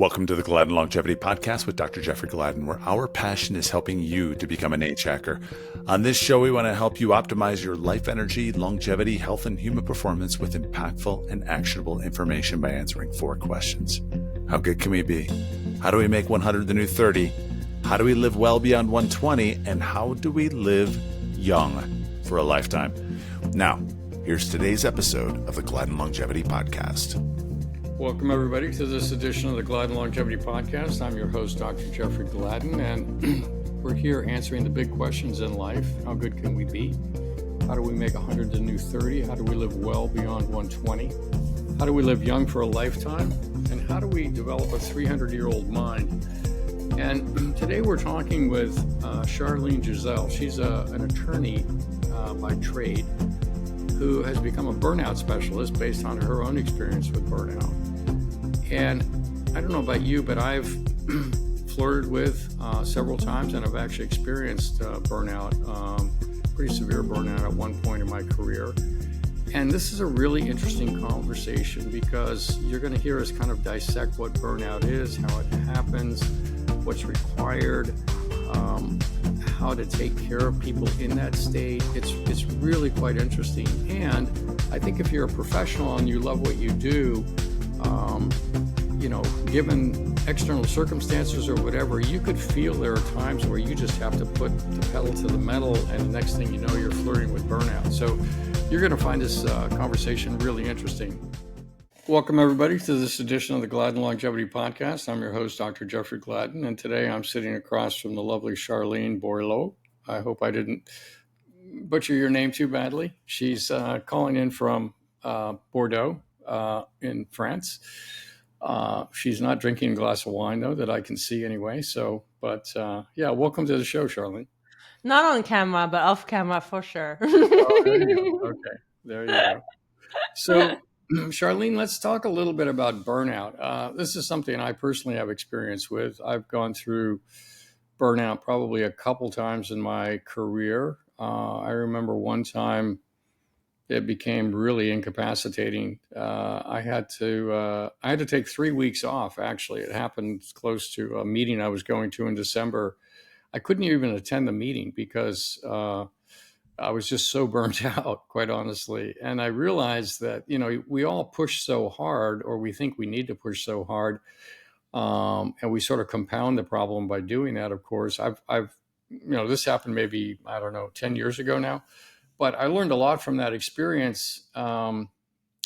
Welcome to the Gladden Longevity Podcast with Dr. Jeffrey Gladden, where our passion is helping you to become an age hacker. On this show, we want to help you optimize your life energy, longevity, health, and human performance with impactful and actionable information by answering 4 questions. How good can we be? How do we make 100 the new 30? How do we live well beyond 120? And how do we live young for a lifetime? Now, here's today's episode of the Gladden Longevity Podcast. Welcome, everybody, to this edition of the Gladden Longevity Podcast. I'm your host, Dr. Jeffrey Gladden, and we're here answering the big questions in life. How good can we be? How do we make 100 the new 30? How do we live well beyond 120? How do we live young for a lifetime? And how do we develop a 300-year-old mind? And today we're talking with Charlene Gisele. She's an attorney by trade who has become a burnout specialist based on her own experience with burnout. And I don't know about you, but I've flirted with several times, and I've actually experienced burnout, pretty severe burnout at one point in my career. And this is a really interesting conversation because you're going to hear us kind of dissect what burnout is, how it happens, what's required, how to take care of people in that state. It's really quite interesting. And I think if you're a professional and you love what you do, given external circumstances or whatever, you could feel there are times where you just have to put the pedal to the metal, and the next thing you know, you're flirting with burnout. So you're going to find this conversation really interesting. Welcome, everybody, to this edition of the Gladden Longevity Podcast. I'm your host, Dr. Jeffrey Gladden, and today I'm sitting across from the lovely Charlene Gisele. I hope I didn't butcher your name too badly. She's calling in from Bordeaux in France. She's not drinking a glass of wine, though, that I can see anyway. Welcome to the show, Charlene. Not on camera, but off camera for sure. Oh, there you go. Okay, there you go. So, Charlene, let's talk a little bit about burnout. This is something I personally have experience with. I've gone through burnout probably a couple times in my career. I remember one time it became really incapacitating. I had to take 3 weeks off. Actually, it happened close to a meeting I was going to in December. I couldn't even attend the meeting because I was just so burnt out, quite honestly. And I realized that, we all push so hard, or we think we need to push so hard. And we sort of compound the problem by doing that, of course. I've this happened maybe, 10 years ago now. But I learned a lot from that experience. And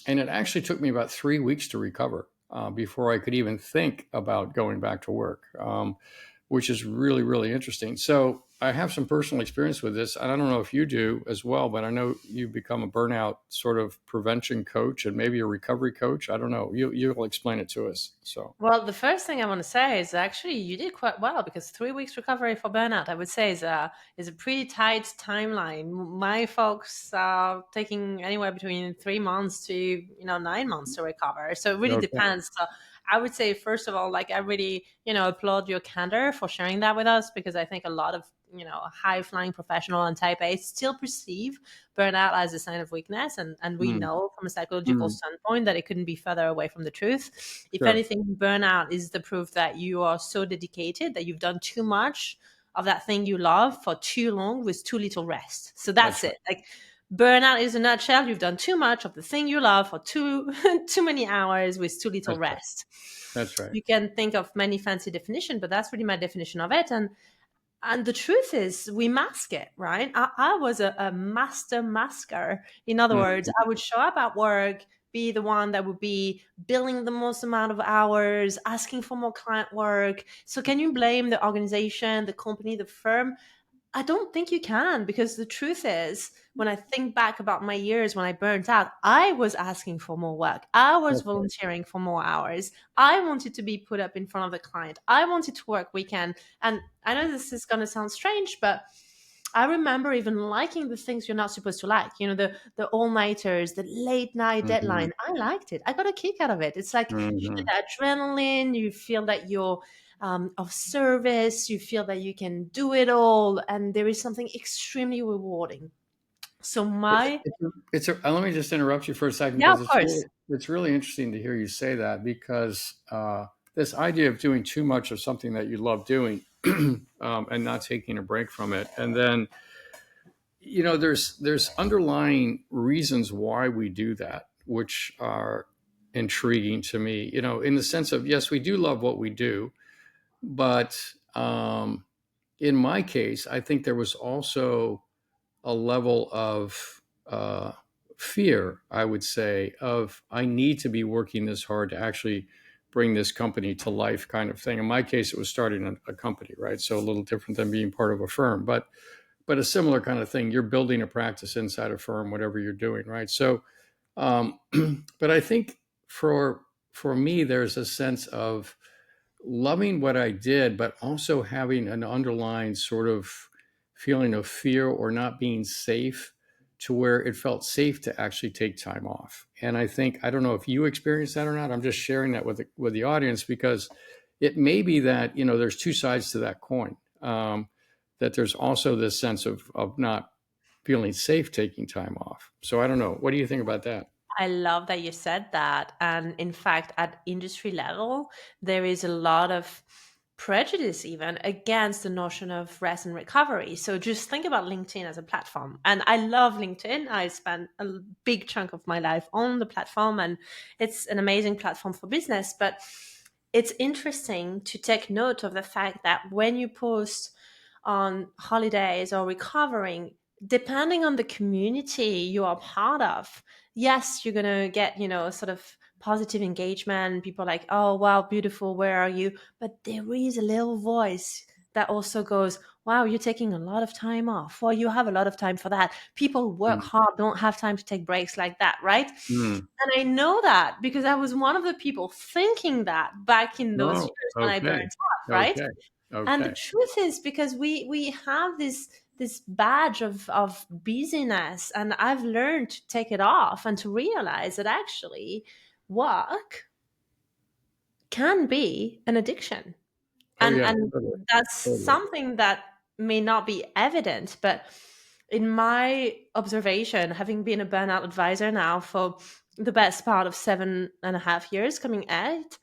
it actually took me about 3 weeks to recover before I could even think about going back to work, which is really, really interesting. So I have some personal experience with this. I don't know if you do as well, but I know you've become a burnout sort of prevention coach and maybe a recovery coach. I don't know. You'll explain it to us. So, well, the first thing I want to say is actually you did quite well, because 3 weeks recovery for burnout, I would say, is a pretty tight timeline. My folks are taking anywhere between 3 months to 9 months to recover. So it really depends. So I would say, first of all, I really, applaud your candor for sharing that with us, because I think a lot of, high-flying professional and type A still perceive burnout as a sign of weakness. And we know from a psychological standpoint that it couldn't be further away from the truth. If anything, burnout is the proof that you are so dedicated that you've done too much of that thing you love for too long with too little rest. So that's it. Burnout is a nutshell. You've done too much of the thing you love for too many hours with too little rest. That's right. You can think of many fancy definitions, but that's really my definition of it. And the truth is, we mask it, right? I was a master masker. In other words, I would show up at work, be the one that would be billing the most amount of hours, asking for more client work. So can you blame the organization, the company, the firm? I don't think you can, because the truth is, when I think back about my years when I burnt out, I was asking for more work. I was volunteering for more hours. I wanted to be put up in front of the client. I wanted to work weekend. And I know this is going to sound strange, but I remember even liking the things you're not supposed to like. The all-nighters, the late night deadline. I liked it. I got a kick out of it. It's like you get that adrenaline. You feel that you're of service. You feel that you can do it all, and there is something extremely rewarding. So let me just interrupt you for a second. Yeah, of course. It's really interesting to hear you say that, because this idea of doing too much of something that you love doing and not taking a break from it. And then, there's underlying reasons why we do that, which are intriguing to me, in the sense of, yes, we do love what we do, but in my case, I think there was also a level of fear, I would say, of I need to be working this hard to actually bring this company to life, kind of thing. In my case, it was starting a company, right? So a little different than being part of a firm, but a similar kind of thing. You're building a practice inside a firm, whatever you're doing, right? So, but I think for me, there's a sense of loving what I did, but also having an underlying sort of feeling of fear or not being safe, to where it felt safe to actually take time off. And I think, I don't know if you experienced that or not. I'm just sharing that with the audience, because it may be that, there's two sides to that coin. That there's also this sense of not feeling safe taking time off. So I don't know. What do you think about that? I love that you said that. And in fact, at industry level, there is a lot of prejudice even against the notion of rest and recovery. So just think about LinkedIn as a platform. And I love LinkedIn. I spent a big chunk of my life on the platform, and it's an amazing platform for business. But it's interesting to take note of the fact that when you post on holidays or recovering, depending on the community you are part of, yes, you're going to get, sort of positive engagement. People like, oh, wow, beautiful. Where are you? But there is a little voice that also goes, wow, you're taking a lot of time off. Well, you have a lot of time for that. People work hard, don't have time to take breaks like that, right? And I know that because I was one of the people thinking that back in those years when I burned out, right? And the truth is, because we have this badge of busyness, and I've learned to take it off and to realize that actually work can be an addiction. And that's something that may not be evident, but in my observation, having been a burnout advisor now for the best part of 7.5 years, coming 8,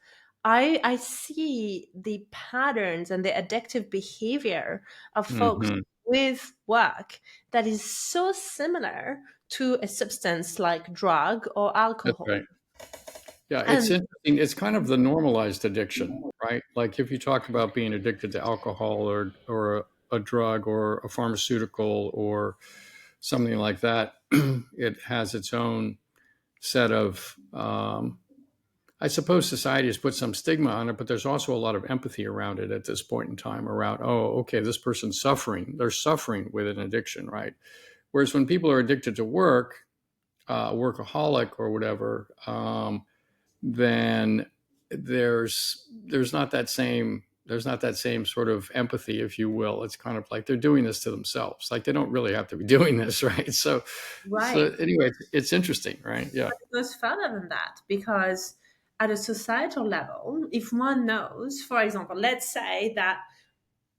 I see the patterns and the addictive behavior of folks with work that is so similar to a substance like drug or alcohol. That's right. Yeah, it's interesting. It's kind of the normalized addiction, right? Like if you talk about being addicted to alcohol or a drug or a pharmaceutical or something like that, it has its own set of, I suppose society has put some stigma on it, but there's also a lot of empathy around it at this point in time around, oh, okay, this person's suffering. They're suffering with an addiction, right? Whereas when people are addicted to work, workaholic or whatever, then there's not that same sort of empathy, if you will. It's kind of like they're doing this to themselves. Like they don't really have to be doing this, right? So anyway, it's interesting, right? Yeah. But it goes further than that, because at a societal level, if one knows, for example, let's say that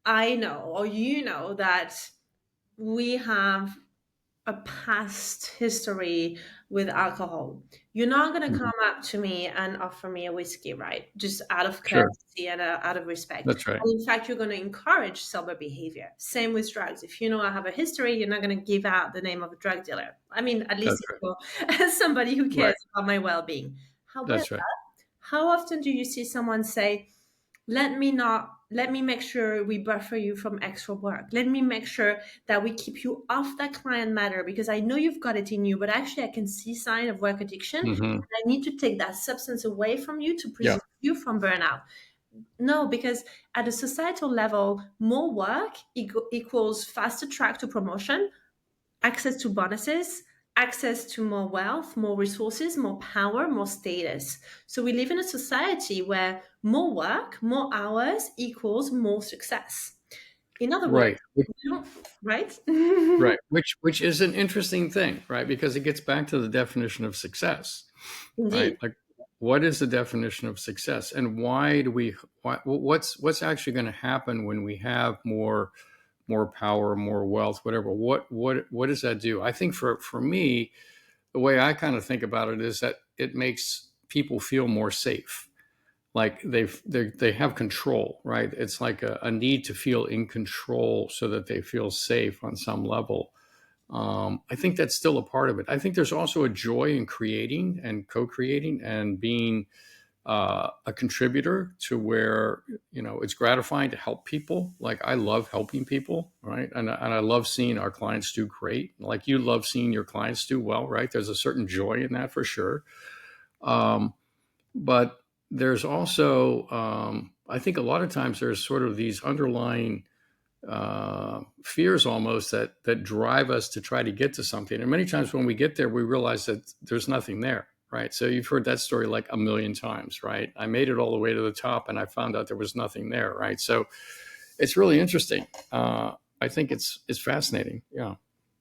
I know or you know that we have a past history with alcohol, you're not going to come up to me and offer me a whiskey, right? Just out of courtesy and out of respect. That's right. And in fact, you're going to encourage sober behavior. Same with drugs. If you know I have a history, you're not going to give out the name of a drug dealer. I mean, at least for somebody who cares about my well-being. However, how often do you see someone say, let me make sure we buffer you from extra work. Let me make sure that we keep you off that client matter because I know you've got it in you, but actually I can see sign of work addiction. And I need to take that substance away from you to preserve you from burnout. No, because at a societal level, more work equals faster track to promotion, access to bonuses, access to more wealth, more resources, more power, more status. So we live in a society where more work, more hours equals more success. In other words, right? Right. Which is an interesting thing, right? Because it gets back to the definition of success. Indeed. Right? Like, what is the definition of success, and what's actually going to happen when we have more power, more wealth, whatever? What does that do? I think for me, the way I kind of think about it is that it makes people feel more safe. like they have control, right? It's like a need to feel in control so that they feel safe on some level. I think that's still a part of it. I think there's also a joy in creating and co-creating and being a contributor to where, it's gratifying to help people. Like I love helping people, right? And I love seeing our clients do great. Like you love seeing your clients do well, right? There's a certain joy in that for sure. But there's also, I think a lot of times there's sort of these underlying fears almost that drive us to try to get to something. And many times when we get there, we realize that there's nothing there, right? So you've heard that story like a million times, right? I made it all the way to the top and I found out there was nothing there, right? So it's really interesting. I think it's fascinating. Yeah.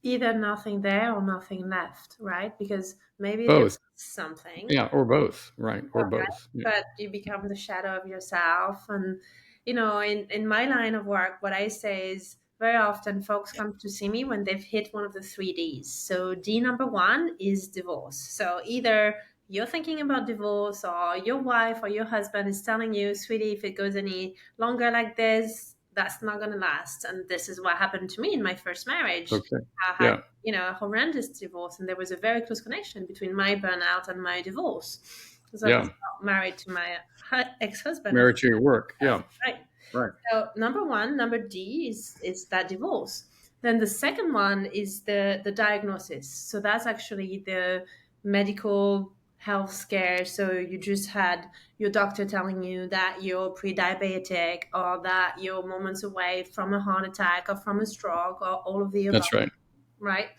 Either nothing there or nothing left, right? Because maybe there's Both. something, Yeah. Or both. Right. Or right? both. Yeah. But you become the shadow of yourself. And, in my line of work, what I say is very often folks come to see me when they've hit one of the 3 Ds. So D number 1 is divorce. So either you're thinking about divorce or your wife or your husband is telling you, sweetie, if it goes any longer like this, that's not going to last. And this is what happened to me in my first marriage. Okay. I had, Yeah. a horrendous divorce, and there was a very close connection between my burnout and my divorce. Because I Yeah. was not married to my ex-husband. Married to your work. Yeah. Right. Right. So number D is that divorce. Then the second one is the diagnosis. So that's actually the medical health scare. So you just had your doctor telling you that you're pre-diabetic or that you're moments away from a heart attack or from a stroke or all of the above. That's right. Right.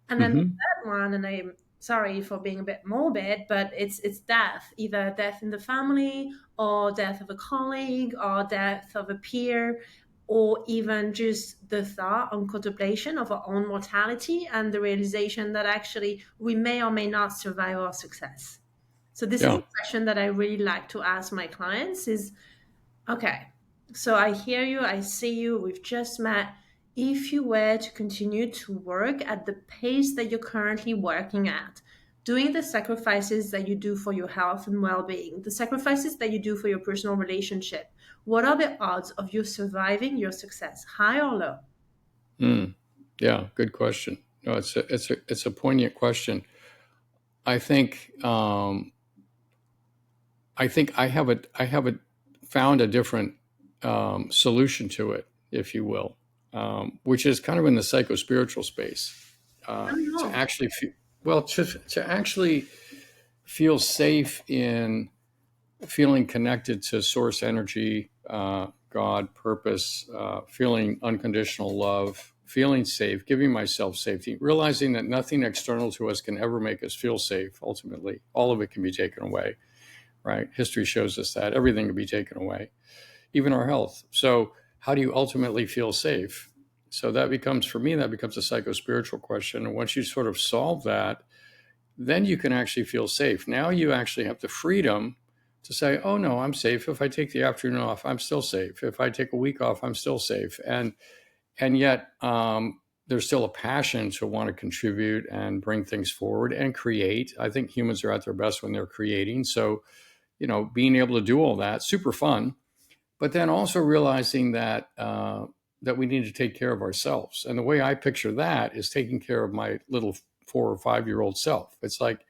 And then the third one, and I'm sorry for being a bit morbid, but it's death, either death in the family or death of a colleague or death of a peer, or even just the thought on contemplation of our own mortality and the realization that actually we may or may not survive our success. So this is a question that I really like to ask my clients is, okay, so I hear you, I see you, we've just met. If you were to continue to work at the pace that you're currently working at, doing the sacrifices that you do for your health and well-being, the sacrifices that you do for your personal relationship, what are the odds of you surviving your success, high or low? Yeah, good question. No, it's a poignant question. I think I have found a different solution to it, if you will, which is kind of in the psycho-spiritual space. To actually to actually feel safe in feeling connected to source energy, God, purpose, feeling unconditional love, feeling safe, giving myself safety, realizing that nothing external to us can ever make us feel safe. Ultimately, all of it can be taken away, right? History shows us that everything can be taken away, even our health. So how do you ultimately feel safe? So that becomes a psycho-spiritual question. And once you sort of solve that, then you can actually feel safe. Now you actually have the freedom to say, oh no, I'm safe. If I take the afternoon off, I'm still safe. If I take a week off, I'm still safe. And yet there's still a passion to want to contribute and bring things forward and create. I think humans are at their best when they're creating. So, being able to do all that, super fun, but then also realizing that that we need to take care of ourselves. And the way I picture that is taking care of my little 4 or 5-year-old self. It's like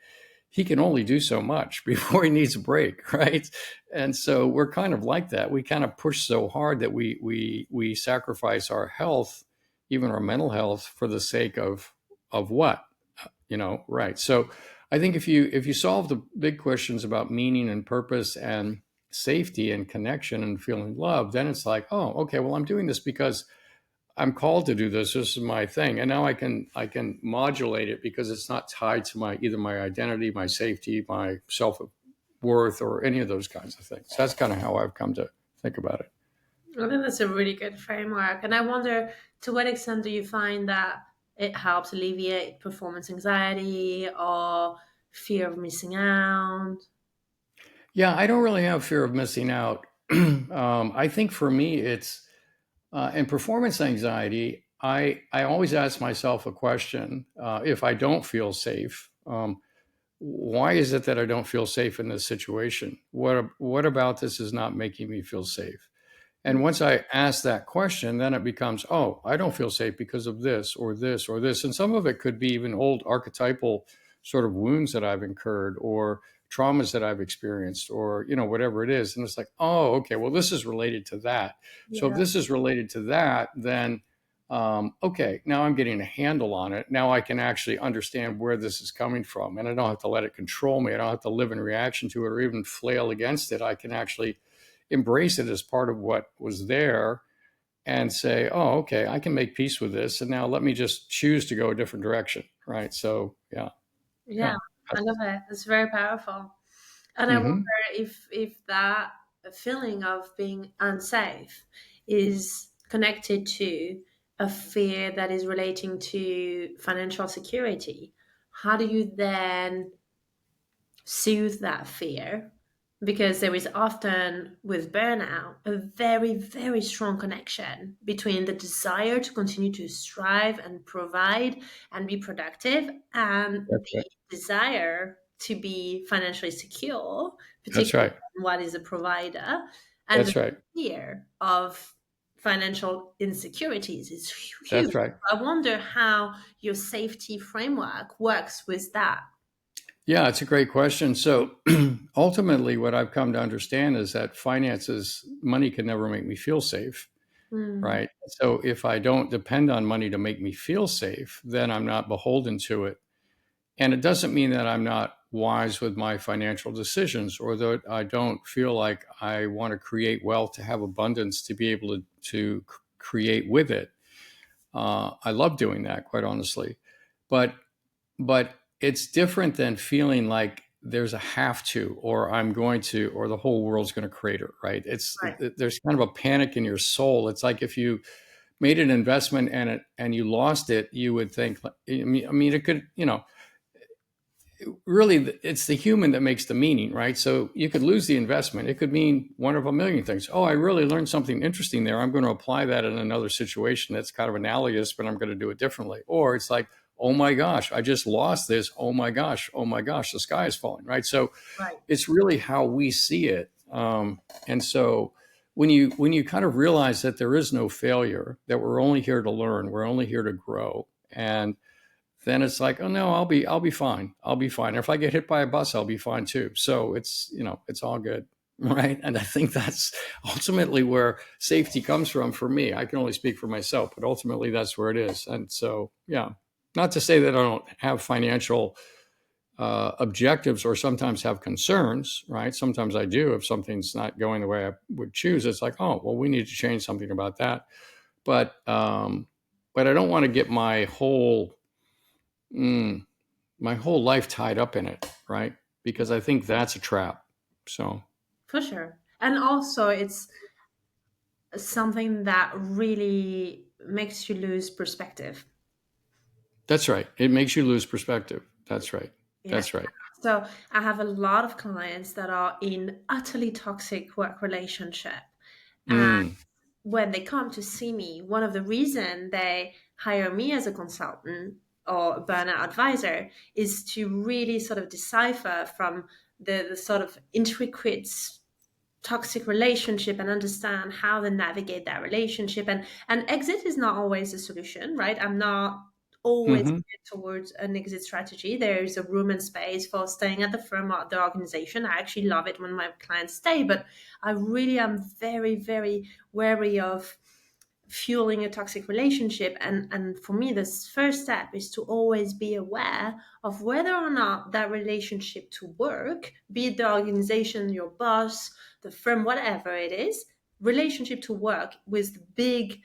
he can only do so much before he needs a break, right? And so we're kind of like that. We kind of push so hard that we sacrifice our health, even our mental health, for the sake of what, right? So I think if you solve the big questions about meaning and purpose and safety and connection and feeling love, then it's like, oh, okay, well, I'm doing this because I'm called to do this. This is my thing. And now I can modulate it because it's not tied to either my identity, my safety, my self-worth, or any of those kinds of things. That's kind of how I've come to think about it. I think that's a really good framework. And I wonder, to what extent do you find that it helps alleviate performance anxiety or fear of missing out? Yeah, I don't really have fear of missing out. I think for me, it's in performance anxiety, I always ask myself a question: if I don't feel safe, why is it that I don't feel safe in this situation? What about this is not making me feel safe? And once I ask that question, then it becomes, oh, I don't feel safe because of this or this or this. And some of it could be even old archetypal sort of wounds that I've incurred or traumas that I've experienced or, whatever it is. And it's like, oh, okay, well, this is related to that. So if Yeah. this is related to that, then, okay, now I'm getting a handle on it. Now I can actually understand where this is coming from. And I don't have to let it control me. I don't have to live in reaction to it or even flail against it. I can actually embrace it as part of what was there and say, oh, okay, I can make peace with this. And now let me just choose to go a different direction. Right. So, yeah. Yeah, I love it. It's very powerful. And I wonder Mm-hmm. if that feeling of being unsafe is connected to a fear that is relating to financial security. How do you then soothe that fear? Because there is often with burnout a very, very strong connection between the desire to continue to strive and provide and be productive and That's right. the desire to be financially secure, That's particularly right. what is a provider, and the That's right. fear of financial insecurities is huge. That's right. I wonder how your safety framework works with that. Yeah, it's a great question. So ultimately, what I've come to understand is that money can never make me feel safe. Mm, Right. So if I don't depend on money to make me feel safe, then I'm not beholden to it. And it doesn't mean that I'm not wise with my financial decisions or that I don't feel like I want to create wealth to have abundance to be able to create with it. I love doing that, quite honestly. But but it's different than feeling like there's a have to or I'm going to or the whole world's going to crater, right? right. There's kind of a panic in your soul. It's like if you made an investment and you lost it, you would think, I mean it could, really it's the human that makes the meaning, right? So you could lose the investment. It could mean one of a million things. Oh, I really learned something interesting there. I'm going to apply that in another situation that's kind of analogous, but I'm going to do it differently. Or it's like, oh my gosh, I just lost this. Oh my gosh, the sky is falling, right? So Right. it's really how we see it. And so when you kind of realize that there is no failure, that we're only here to learn, we're only here to grow, and then it's like, oh no, I'll be fine. I'll be fine. If I get hit by a bus, I'll be fine too. So it's all good. Right. And I think that's ultimately where safety comes from for me. I can only speak for myself, but ultimately that's where it is. And so, yeah, not to say that I don't have financial objectives or sometimes have concerns, right? Sometimes I do. If something's not going the way I would choose, it's like, oh, well, we need to change something about that. But I don't want to get mm, my whole life tied up in it, right? Because I think that's a trap. So For sure. And also, it's something that really makes you lose perspective. that's right. It makes you lose perspective. That's right. Yeah. That's right. So I have a lot of clients that are in utterly toxic work relationship. And Mm, when they come to see me, one of the reasons they hire me as a consultant or a burnout advisor is to really sort of decipher from the sort of intricate toxic relationship and understand how to navigate that relationship, and exit is not always a solution, right? I'm not always hmm towards an exit strategy. There is a room and space for staying at the firm or the organization. I actually love it when my clients stay, but I really am very, very wary of fueling a toxic relationship. And for me, this first step is to always be aware of whether or not that relationship to work, be it the organization, your boss, the firm, whatever it is, relationship to work with the big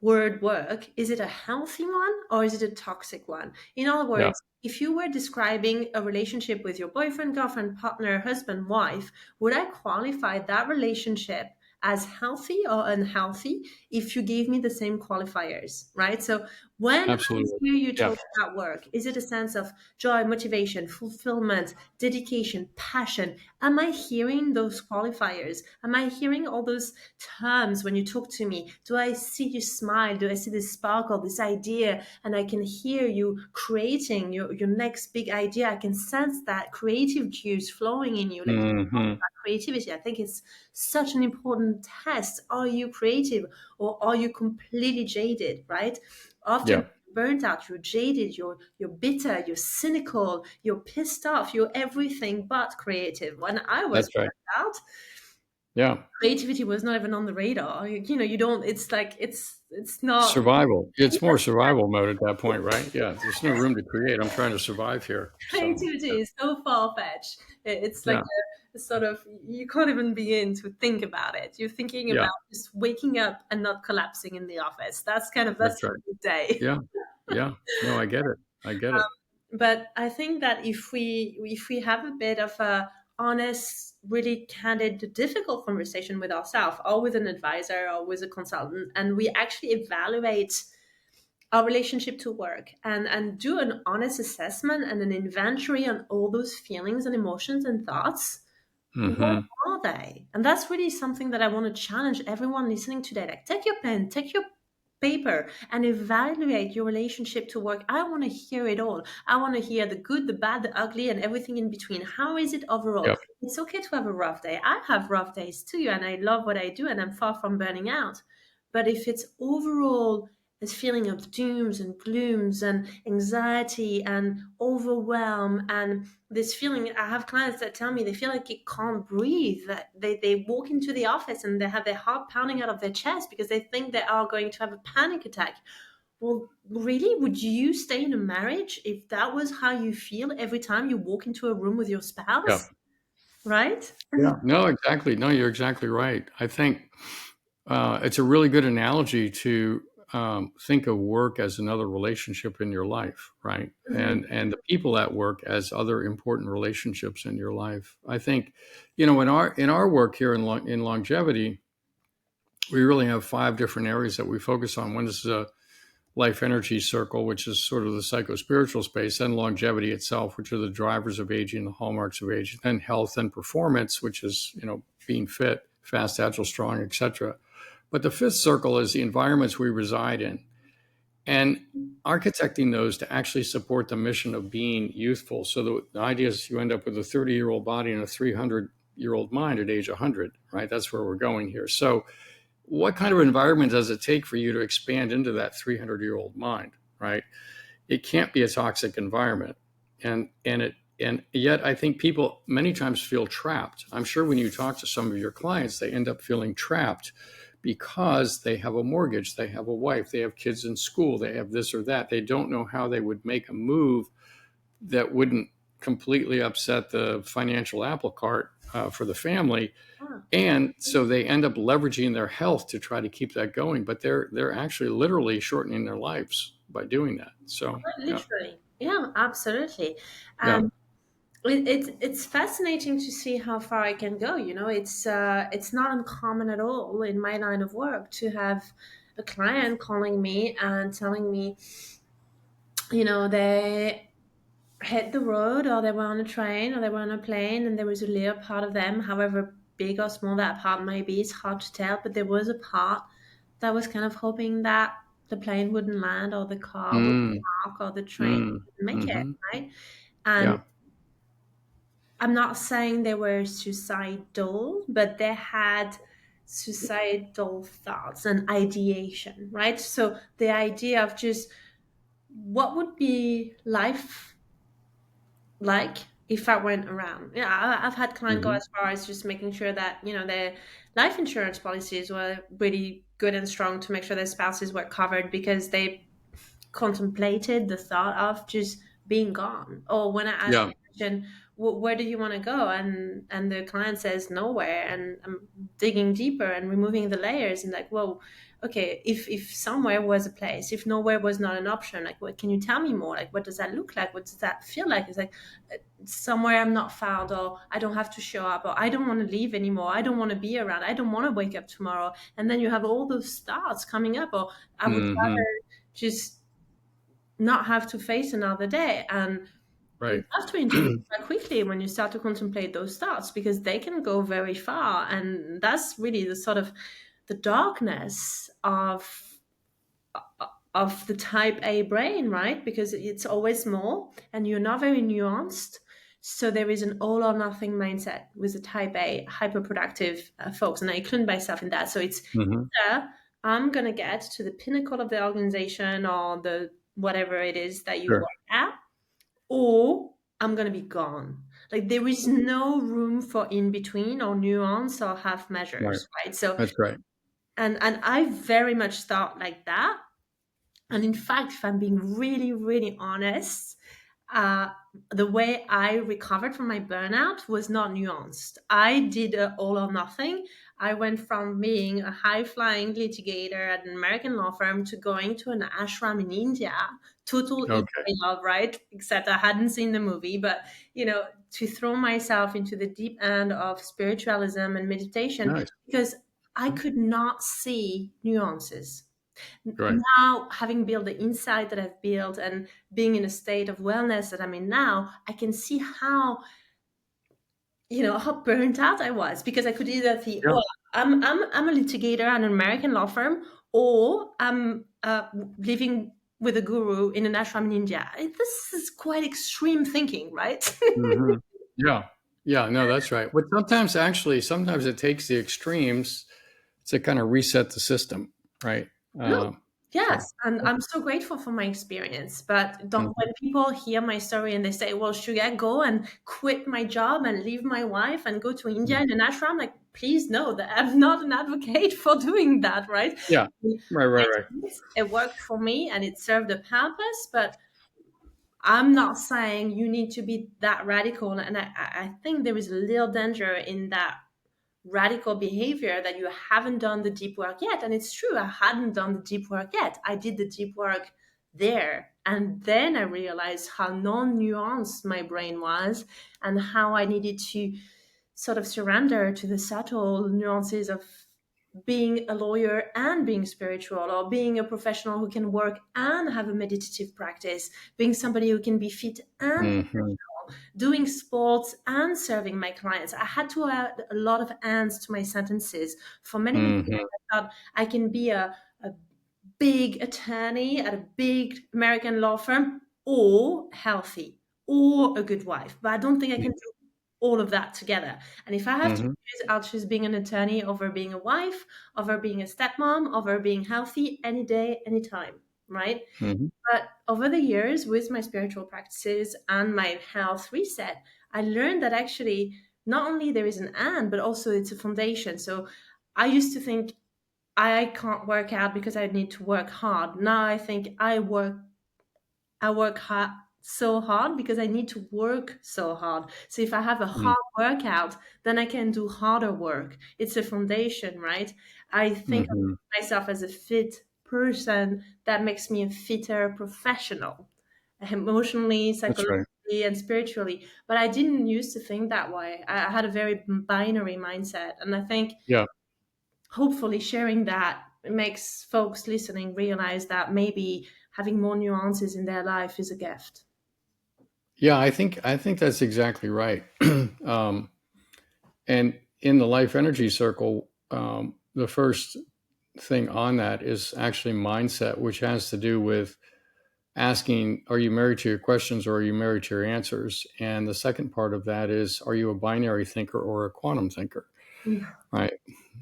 word work, is it a healthy one or is it a toxic one? In other Yeah. words, if you were describing a relationship with your boyfriend, girlfriend, partner, husband, wife, would I qualify that relationship as healthy or unhealthy if you gave me the same qualifiers, right? So When I Absolutely. hear you Yeah. talk about work, is it a sense of joy, motivation, fulfillment, dedication, passion? Am I hearing those qualifiers? Am I hearing all those terms when you talk to me? Do I see you smile? Do I see this sparkle, this idea? And I can hear you creating your next big idea. I can sense that creative juice flowing in you. Like Hmm. creativity. I think it's such an important test. Are you creative or are you completely jaded, right? Often Yeah. burnt out, you're jaded, you're bitter, you're cynical, you're pissed off, you're everything but creative. When I was That's right. burnt out, Yeah. creativity was not even on the radar. You don't, it's like it's not. Survival. It's more survival mode at that point, right? Yeah. There's no room to create. I'm trying to survive here. So, Creativity is so far-fetched. It's like yeah. a sort of, you can't even begin to think about it. You're thinking Yeah. about just waking up and not collapsing in the office. That's That's a right. good day. Yeah. Yeah. No, I get it. I get it. But I think that if we have a bit of a honest, really candid, difficult conversation with ourselves, or with an advisor, or with a consultant, and we actually evaluate our relationship to work and do an honest assessment and an inventory on all those feelings and emotions and thoughts, what Hmm. are they? And that's really something that I want to challenge everyone listening today. Like, take your pen, take your paper, and evaluate your relationship to work. I want to hear it all. I want to hear the good, the bad, the ugly, and everything in between. How is it overall? Yep. It's okay to have a rough day. I have rough days too, and I love what I do, and I'm far from burning out. But if it's overall this feeling of dooms and glooms and anxiety and overwhelm, and this feeling, I have clients that tell me they feel like they can't breathe, that they walk into the office and they have their heart pounding out of their chest because they think they are going to have a panic attack. Well, really, would you stay in a marriage if that was how you feel every time you walk into a room with your Yeah. spouse? Right? Yeah. No, exactly. No, you're exactly right. I think it's a really good analogy to think of work as another relationship in your life, right? Mhm. And the people at work as other important relationships in your life. I think, in our work here in longevity, we really have 5 different areas that we focus on. One is a life energy circle, which is sort of the psycho-spiritual space, then longevity itself, which are the drivers of aging, the hallmarks of aging, then health and performance, which is, being fit, fast, agile, strong, etc. But the 5th circle is the environments we reside in, and architecting those to actually support the mission of being youthful. So the idea is you end up with a 30-year-old body and a 300-year-old mind at age 100, right? That's where we're going here. So what kind of environment does it take for you to expand into that 300-year-old mind, right? It can't be a toxic environment. And yet I think people many times feel trapped. I'm sure when you talk to some of your clients, they end up feeling trapped because they have a mortgage, they have a wife, they have kids in school, they have this or that. They don't know how they would make a move that wouldn't completely upset the financial apple cart for the family. Ah, And so they end up leveraging their health to try to keep that going, but they're actually literally shortening their lives by doing that. So quite yeah, literally. Yeah, absolutely. yeah, And it's fascinating to see how far I can go. It's not uncommon at all in my line of work to have a client calling me and telling me, they hit the road, or they were on a train, or they were on a plane, and there was a little part of them, however big or small that part may be, it's hard to tell, but there was a part that was kind of hoping that the plane wouldn't land, or the car would mm, park, or the train mm, wouldn't make it, mm-hmm, right? And yeah, I'm not saying they were suicidal, but they had suicidal thoughts and ideation, right? So the idea of just what would be life like if I went around. Yeah, I've had clients go mm-hmm, as far as just making sure that, their life insurance policies were really good and strong to make sure their spouses were covered because they contemplated the thought of just being gone. Or when I ask yeah, the question, where do you want to go? And the client says nowhere. And I'm digging deeper and removing the layers and like, whoa, okay, if somewhere was a place, if nowhere was not an option, like, what can you tell me more? Like, what does that look like? What does that feel like? It's like somewhere I'm not found, or I don't have to show up, or I don't want to leave anymore. I don't want to be around. I don't want to wake up tomorrow. And then you have all those thoughts coming up, or I would mm-hmm, rather just not have to face another day. And you Right. have to integrate quite quickly when you start to contemplate those thoughts, because they can go very far. And that's really the sort of the darkness of the type A brain, right? Because it's always more and you're not very nuanced. So there is an all or nothing mindset with the type A hyperproductive folks. And I include myself in that. So it's Mhm. either I'm going to get to the pinnacle of the organization or the whatever it is that you Sure. work at, or I'm going to be gone. Like there is no room for in between or nuance or half Right. measures, right? So, That's right. and I very much thought like that. And in fact, if I'm being really, really honest, uh, the way I recovered from my burnout was not nuanced. I did a all or nothing. I went from being a high flying litigator at an American law firm to going to an ashram in India, total Okay. India love, right? Except I hadn't seen the movie, but to throw myself into the deep end of spiritualism and meditation Nice. because I could not see nuances. Right. Now, having built the insight that I've built and being in a state of wellness that I'm in now, I can see how burnt out I was, because I could either think, Yeah. oh, I'm a litigator at an American law firm, or I'm living with a guru in an ashram in India. This is quite extreme thinking, right? Mhm. Yeah. Yeah. No, that's right. But sometimes it takes the extremes to kind of reset the system, right? No, So. yes, and I'm so grateful for my experience. But Mhm. when people hear my story and they say, "Well, should I go and quit my job and leave my wife and go to India Mhm. in an ashram?" Like, please know that I'm not an advocate for doing that. Right? Yeah. Right. Right. I Right. did it. It worked for me and it served a purpose. But I'm not saying you need to be that radical. And I think there is a little danger in that radical behavior, that you haven't done the deep work yet. And it's true, I hadn't done the deep work yet. I did the deep work there. And then I realized how non nuanced my brain was and how I needed to sort of surrender to the subtle nuances of being a lawyer and being spiritual, or being a professional who can work and have a meditative practice, being somebody who can be fit and Mhm. doing sports and serving my clients. I had to add a lot of ands to my sentences. For many, many years, Mhm. I thought I can be a big attorney at a big American law firm, or healthy, or a good wife. But I don't think I can do all of that together. And if I have to Mhm. choose, I'll choose being an attorney over being a wife, over being a stepmom, over being healthy any day, anytime, right? Mhm. But over the years, with my spiritual practices and my health reset, I learned that actually not only there is an and, but also it's a foundation. So I used to think I can't work out because I need to work hard. Now I think I work hard, so hard because I need to work so hard. So if I have a Mhm. hard workout, then I can do harder work. It's a foundation, right? I think of Mhm. myself as a fit person. That makes me a fitter professional, emotionally, That's right. psychologically, and spiritually. But I didn't used to think that way. I had a very binary mindset. And I think Yeah. hopefully sharing that makes folks listening realize that maybe having more nuances in their life is a gift. Yeah. I think that's exactly right. um, and in the life energy circle, the first thing on that is actually mindset, which has to do with asking, are you married to your questions or are you married to your answers? And the second part of that is, are you a binary thinker or a quantum thinker? Right.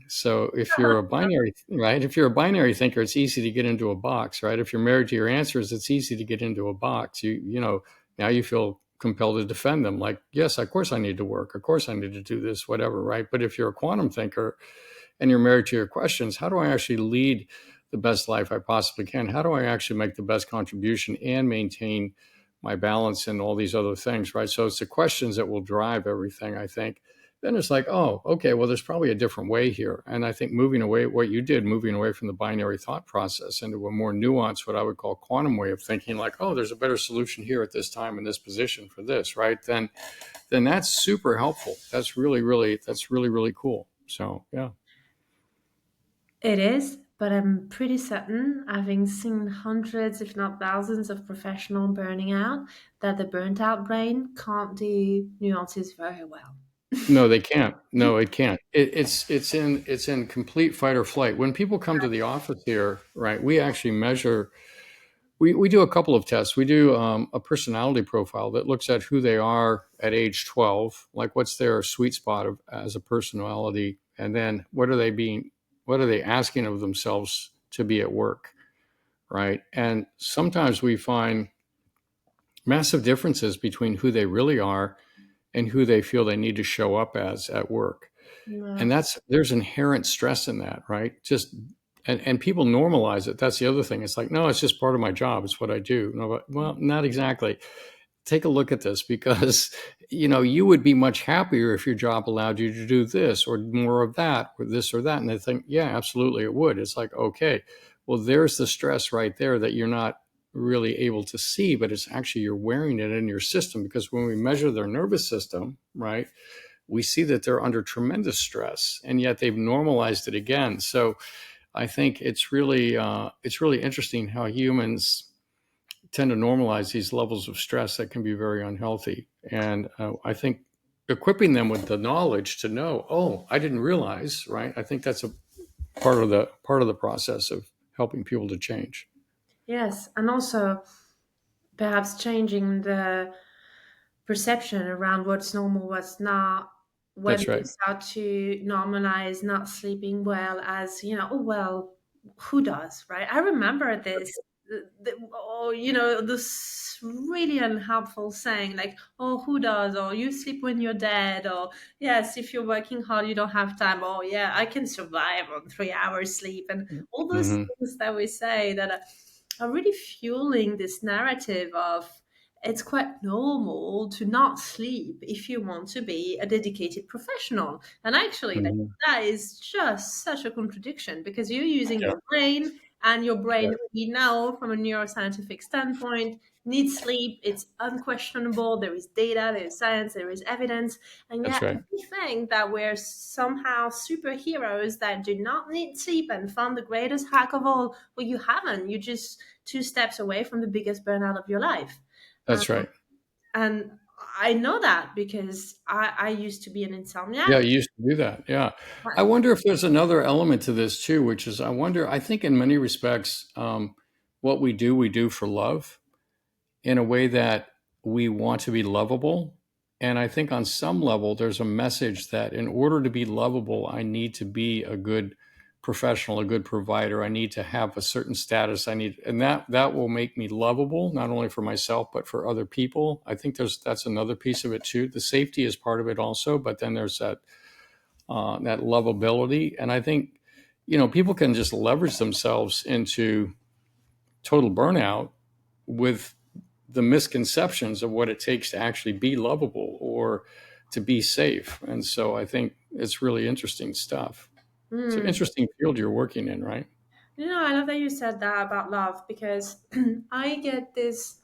So if you're a binary, right, if you're a binary thinker, it's easy to get into a box, right? If you're married to your answers, it's easy to get into a box. Now you feel compelled to defend them. Like, yes, of course I need to work. Of course I need to do this, whatever, right? But if you're a quantum thinker and you're married to your questions, how do I actually lead the best life I possibly can? How do I actually make the best contribution and maintain my balance and all these other things, right? So it's the questions that will drive everything, I think. Then it's like, oh, okay, well, there's probably a different way here. And I think moving away, what you did, moving away from the binary thought process into a more nuanced, what I would call quantum way of thinking, like, oh, there's a better solution here at this time in this position for this, right? Then that's super helpful. That's really, really, really cool. So, yeah. It is, but I'm pretty certain, having seen hundreds, if not thousands, of professional burning out, that the burnt out brain can't do nuances very well. No, they can't. No, it can't. It's in complete fight or flight. When people come to the office here, right, we actually measure. We do a couple of tests. We do a personality profile that looks at who they are at age 12, like what's their sweet spot of, as a personality, and then what are they asking of themselves to be at work, right? And sometimes we find massive differences between who they really are and who they feel they need to show up as at work. And Yeah. there's inherent stress in that, right? Just and people normalize it. That's the other thing. It's like, no, it's just part of my job. It's what I do. No, but, well, not exactly. Take a look at this because you would be much happier if your job allowed you to do this or more of that or this or that. And they think, yeah, absolutely, it would. It's like, okay, well, there's the stress right there that you're not really able to see, but it's actually you're wearing it in your system because when we measure their nervous system, right, we see that they're under tremendous stress, and yet they've normalized it again. So I think it's really interesting how humans tend to normalize these levels of stress that can be very unhealthy. And I think equipping them with the knowledge to know, oh, I didn't realize, right? I think that's a part of the process of helping people to change. Yes, and also perhaps changing the perception around what's normal, what's not, when That's we right. start to normalize not sleeping well as, oh, well, who does, right? I remember this, this really unhelpful saying like, oh, who does? Or you sleep when you're dead. Or yes, if you're working hard, you don't have time. Oh, yeah, I can survive on 3 hours sleep. And all those Mm-hmm. things that we say that are really fueling this narrative of it's quite normal to not sleep if you want to be a dedicated professional. And actually, like, Mm-hmm. that is just such a contradiction because you're using Yeah. your brain, and your brain, Right. we know from a neuroscientific standpoint, needs sleep. It's unquestionable. There is data, there is science, there is evidence. And That's yet, right. we think that we're somehow superheroes that do not need sleep and found the greatest hack of all. Well, you haven't. You're just 2 steps away from the biggest burnout of your life. Um, That's right. and I know that because I used to be an Yeah, insomniac. you used to do that. Yeah. I wonder if there's another element to this too, which is I think in many respects, what we do for love in a way that we want to be lovable. And I think on some level, there's a message that in order to be lovable, I need to be a good professional, a good provider. I need to have a certain status. And that will make me lovable, not only for myself, but for other people. I think that's another piece of it too. The safety is part of it also, but then there's that lovability. And I think, people can just leverage themselves into total burnout with the misconceptions of what it takes to actually be lovable or to be safe. And so I think it's really interesting stuff. It's an Mm. interesting field you're working in, right? I love that you said that about love because I get this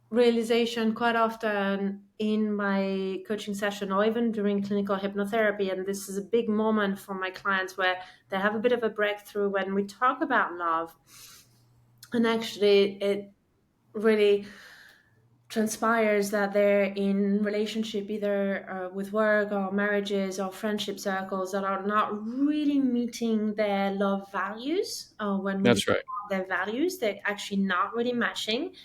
realization quite often in my coaching session or even during clinical hypnotherapy. And this is a big moment for my clients where they have a bit of a breakthrough when we talk about love. And actually, it really transpires that they're in relationship either with work or marriages or friendship circles that are not really meeting their love values. When we That's define right. their values, they're actually not really matching.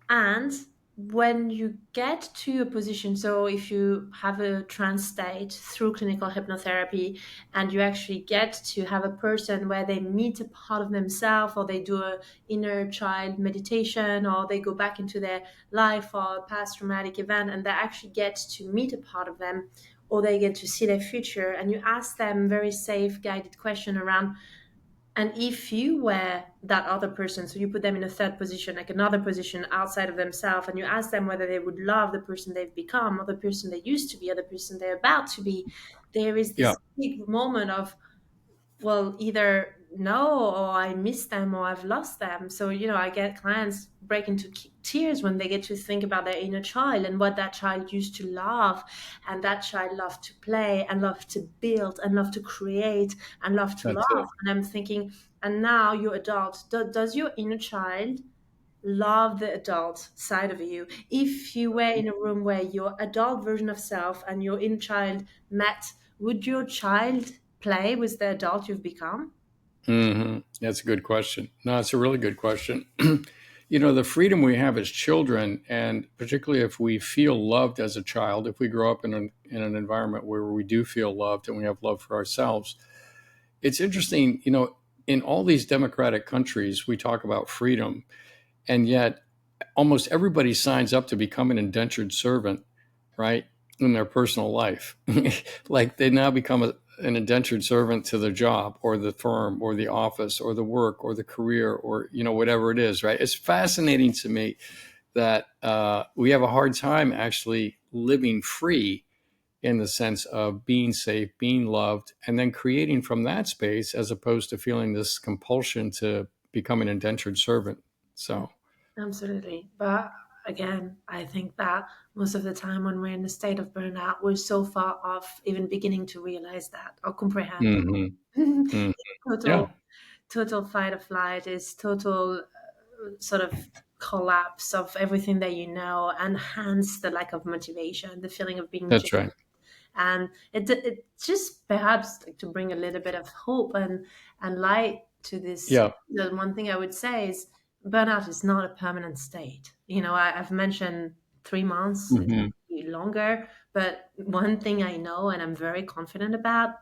And when you get to a position, so if you have a trance state through clinical hypnotherapy and you actually get to have a person where they meet a part of themselves or they do a inner child meditation or they go back into their life or a past traumatic event and they actually get to meet a part of them or they get to see their future and you ask them very safe guided question around, and if you were that other person, so you put them in a third position, like another position outside of themselves, and you ask them whether they would love the person they've become, or the person they used to be, or the person they're about to be, there is Yeah. this big moment of, well, either no, or I miss them, or I've lost them. So, I get clients break into tears when they get to think about their inner child and what that child used to love. And that child loved to play and loved to build and loved to create and loved to That's love. it. And I'm thinking, and now you're adult. Does your inner child love the adult side of you? If you were in a room where your adult version of self and your inner child met, would your child play with the adult you've become? That's a good question. No, it's a really good question. The freedom we have as children, and particularly if we feel loved as a child, if we grow up in an environment where we do feel loved and we have love for ourselves, it's interesting, in all these democratic countries, we talk about freedom, and yet almost everybody signs up to become an indentured servant, right, in their personal life. Like they now become an indentured servant to the job or the firm or the office or the work or the career or, whatever it is, right? It's fascinating to me that we have a hard time actually living free in the sense of being safe, being loved, and then creating from that space as opposed to feeling this compulsion to become an indentured servant. So, Absolutely. But again, I think that most of the time when we're in a state of burnout, we're so far off even beginning to realize that or comprehend. mhm, mhm. Total, Yeah, total fight or flight is total sort of collapse of everything that you know, and hence the lack of motivation, the feeling of being that's right. and it just perhaps like to bring a little bit of hope and light to this. Yeah. The one thing I would say is burnout is not a permanent state. I've mentioned 3 months, it Hmm. could be longer, but one thing I know and I'm very confident about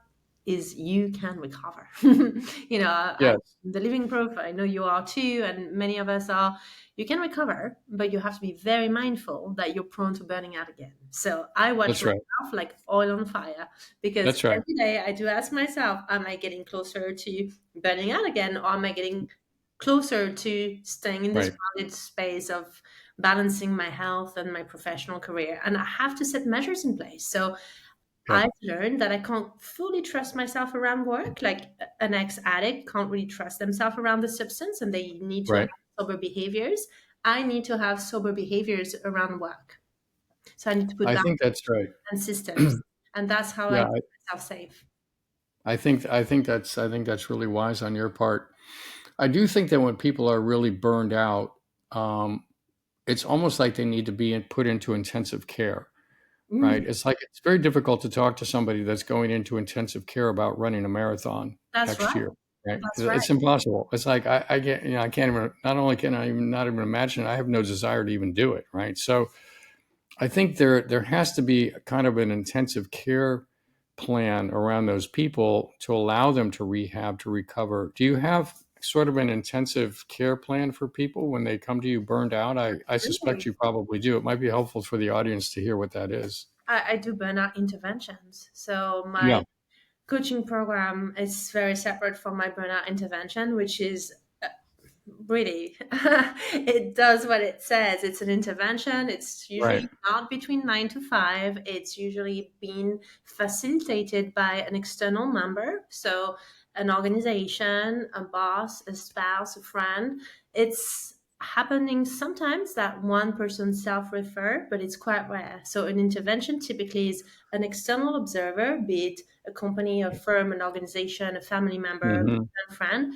is you can recover. I'm Yes, the living proof. I know you are too, and many of us are. You can recover, but you have to be very mindful that you're prone to burning out again. So I watch that's right. myself like oil on fire, because That's right. every day I do ask myself, am I getting closer to burning out again, or am I getting closer to staying in this Right. grounded space of balancing my health and my professional career? And I have to set measures in place. So Yeah. I've learned that I can't fully trust myself around work. Like an ex-addict can't really trust themselves around the substance, and they need to have Right. sober behaviors. I need to have sober behaviors around work. So I need to put I boundaries think that's right. and systems, and that's how I Yeah. keep myself safe. I think that's really wise on your part. I do think that when people are really burned out, um, it's almost like they need to be put into intensive care, right? Mm, It's like it's very difficult to talk to somebody that's going into intensive care about running a marathon that's next right. year, right? That's right. It's impossible. It's like I get, I can't even. Not only can I even not even imagine, I have no desire to even do it, right? So I think there has to be kind of an intensive care plan around those people to allow them to rehab, to recover. Do you have sort of an intensive care plan for people when they come to you burned out? I suspect Really. you probably do. It might be helpful for the audience to hear what that is. I do burnout interventions. So Yeah, my coaching program is very separate from my burnout intervention, which is really it does what it says. It's an intervention. It's right. usually not between 9 to 5. It's usually being facilitated by an external member, so an organization, a boss, a spouse, a friend. It's happening sometimes that one person self-refer, but it's quite rare. So an intervention typically is an external observer, be it a company, a firm, an organization, a family member, Hmm. a friend,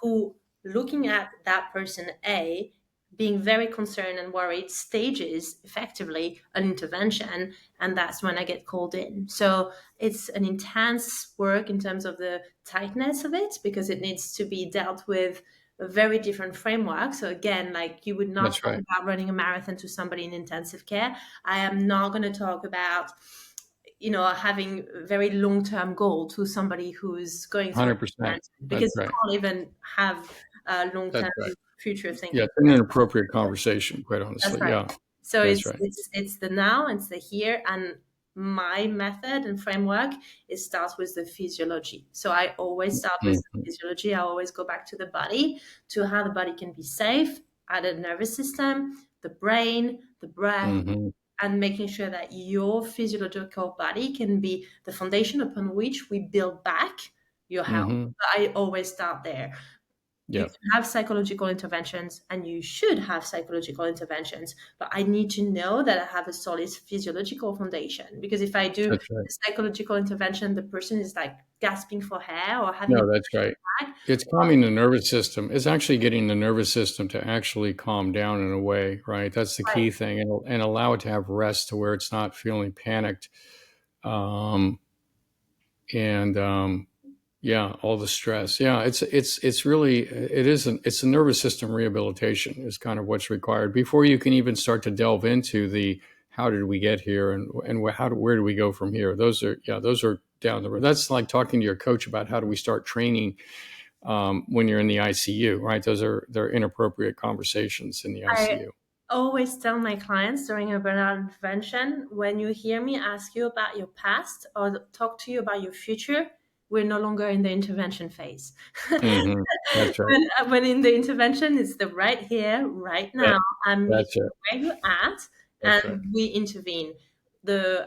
who, looking at that person A, being very concerned and worried, stages effectively an intervention, and that's when I get called in. So it's an intense work in terms of the tightness of it, because it needs to be dealt with a very different framework. So again, like you would not That's talk right. about running a marathon to somebody in intensive care. I am not going to talk about having a very long-term goal to somebody who's going through 100%. it, That's because you right. can't even have That's long-term right. future Yeah, thinking. it's an inappropriate conversation, quite That's honestly. right. Yeah, So that's it's right. it's it's the now, it's the here, and my method and framework, it starts with the physiology. So I always start with the Hmm. physiology. I always go back to the body, to how the body can be safe, at the nervous system, the brain, the breath, Hmm. and making sure that your physiological body can be the foundation upon which we build back your health. Mm-hmm. I always start there. You Yeah. can have psychological interventions, and you should have psychological interventions, but I need to know that I have a solid physiological foundation, because if I do That's right. a psychological intervention, the person is like gasping for air or having No, that's right. attack. It's calming the nervous system. It's actually getting the nervous system to actually calm down in a way, right? That's the key Right. thing, and allow it to have rest to where it's not feeling panicked. Um, and Yeah, all the stress. Yeah, it's really it's a nervous system rehabilitation is kind of what's required before you can even start to delve into the how did we get here and where do we go from here. Those are down the road. That's like talking to your coach about how do we start training when you're in the ICU, right? They're inappropriate conversations in the I ICU. always tell my clients during a burnout intervention, when you hear me ask you about your past or talk to you about your future, we're no longer in the intervention phase. Hmm. That's right. When in the intervention, it's the right here, right Yeah, now. I'm meeting that's it. where you're at, That's right. and we intervene.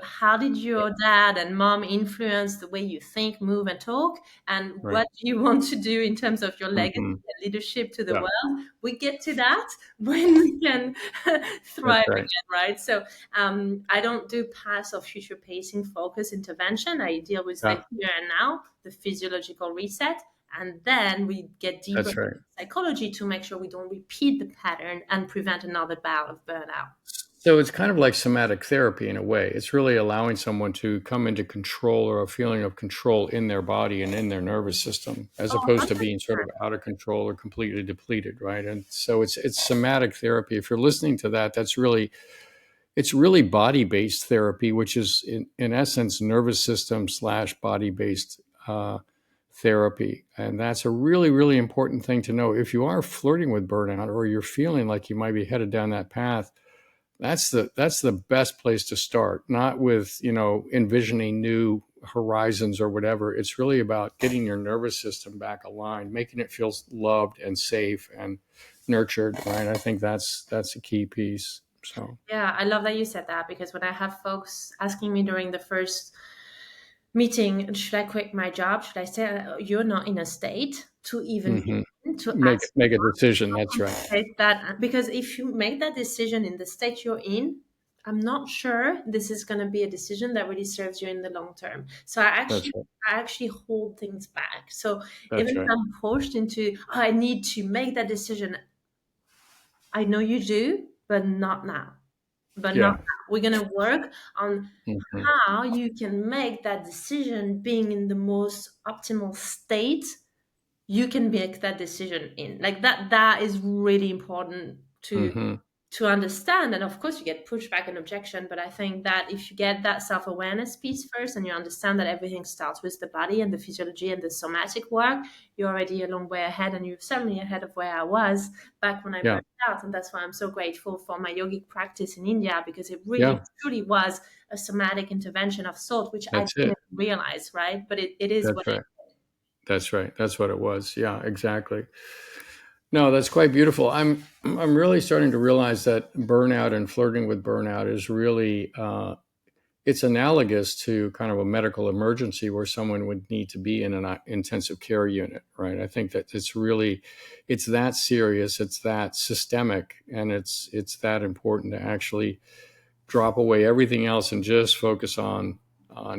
How did your dad and mom influence the way you think, move, and talk? And Right. what do you want to do in terms of your legacy Hmm. and leadership to the Yeah, world? We get to that when we can that's thrive right. again, right? So I don't do past or future pacing focus intervention. I deal with the Yeah, here and now, the physiological reset, and then we get deeper that's right. into psychology to make sure we don't repeat the pattern and prevent another bout of burnout. So it's kind of like somatic therapy in a way. It's really allowing someone to come into control or a feeling of control in their body and in their nervous system, as Oh, opposed to being sort of out of control or completely depleted, right? And so it's somatic therapy. If you're listening to that, it's really body-based therapy, which is in essence nervous system / body-based therapy. And that's a really, really important thing to know. If you are flirting with burnout or you're feeling like you might be headed down that path, that's the best place to start, not with envisioning new horizons or whatever. It's really about getting your nervous system back aligned, making it feel loved and safe and nurtured, right? I think that's a key piece. So yeah, I love that you said that, because when I have folks asking me during the first meeting, should I quit my job? Should I say, you're not in a state to even hmm begin to make ask make a decision. That's right. that? Because if you make that decision in the state you're in, I'm not sure this is going to be a decision that really serves you in the long term. So That's right. I actually hold things back. So even That's if right. I'm pushed into, oh, I need to make that decision, I know you do, but not now. But not Yeah. now. We're going to work on hmm how you can make that decision being in the most optimal state you can make that decision in. Like that is really important hmm to understand. And of course you get pushback and objection, but I think that if you get that self-awareness piece first, and you understand that everything starts with the body and the physiology and the somatic work, you're already a long way ahead, and you're certainly ahead of where I was back when I Yeah. burned out. And that's why I'm so grateful for my yogic practice in India, because it really Yeah. truly was a somatic intervention of sort, which I That's it. didn't realize, right? But it is That's what right. That's right. That's what it was. Yeah, exactly. No, that's quite beautiful. I'm really starting to realize that burnout and flirting with burnout is really it's analogous to kind of a medical emergency where someone would need to be in an intensive care unit, right? I think that it's that serious, it's that systemic, and it's that important to actually drop away everything else and just focus on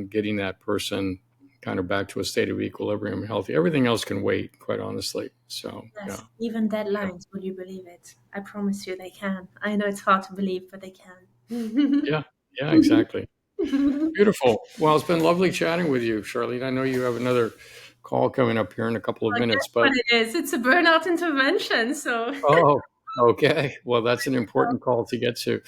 getting that person kind of back to a state of equilibrium and healthy. Everything else can wait, quite honestly. So yeah. Yes, even deadlines, would you believe it? I promise you they can. I know it's hard to believe, but they can. Yeah, yeah, exactly. Beautiful. Well, it's been lovely chatting with you, Charlene. I know you have another call coming up here in a couple of Well, minutes, guess but what it is? It's a burnout intervention. So oh, okay. Well, that's an important call to get to.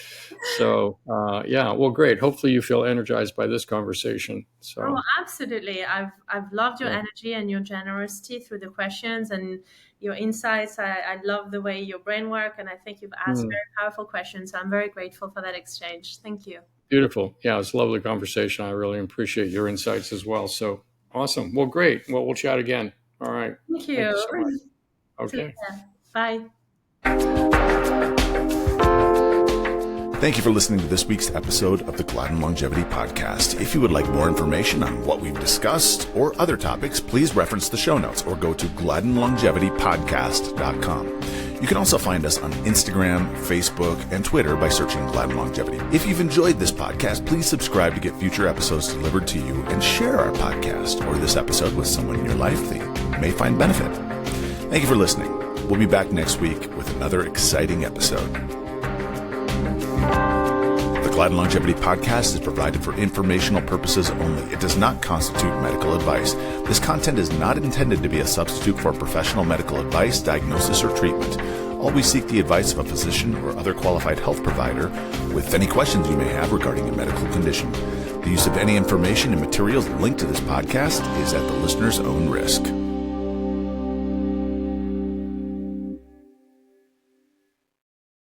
So, yeah, well, great. Hopefully you feel energized by this conversation. oh, So, absolutely. I've loved your yeah. energy and your generosity through the questions and your insights. I love the way your brain work, and I think you've asked Mm, very powerful questions. So I'm very grateful for that exchange. Thank you. beautiful. Yeah, it's a lovely conversation. I really appreciate your insights as well. So, awesome. Well, great. Well, we'll chat again. All right. Thank Thank you you. so much. Take Okay. care. Bye. Thank you for listening to this week's episode of the Gladden Longevity Podcast. If you would like more information on what we've discussed or other topics, please reference the show notes or go to gladdenlongevitypodcast.com. You can also find us on Instagram, Facebook, and Twitter by searching Gladden Longevity. If you've enjoyed this podcast, please subscribe to get future episodes delivered to you and share our podcast or this episode with someone in your life that you may find benefit. Thank you for listening. We'll be back next week with another exciting episode. The Gladden Longevity Podcast is provided for informational purposes only. It does not constitute medical advice. This content is not intended to be a substitute for professional medical advice, diagnosis, or treatment. Always seek the advice of a physician or other qualified health provider with any questions you may have regarding a medical condition. The use of any information and materials linked to this podcast is at the listener's own risk.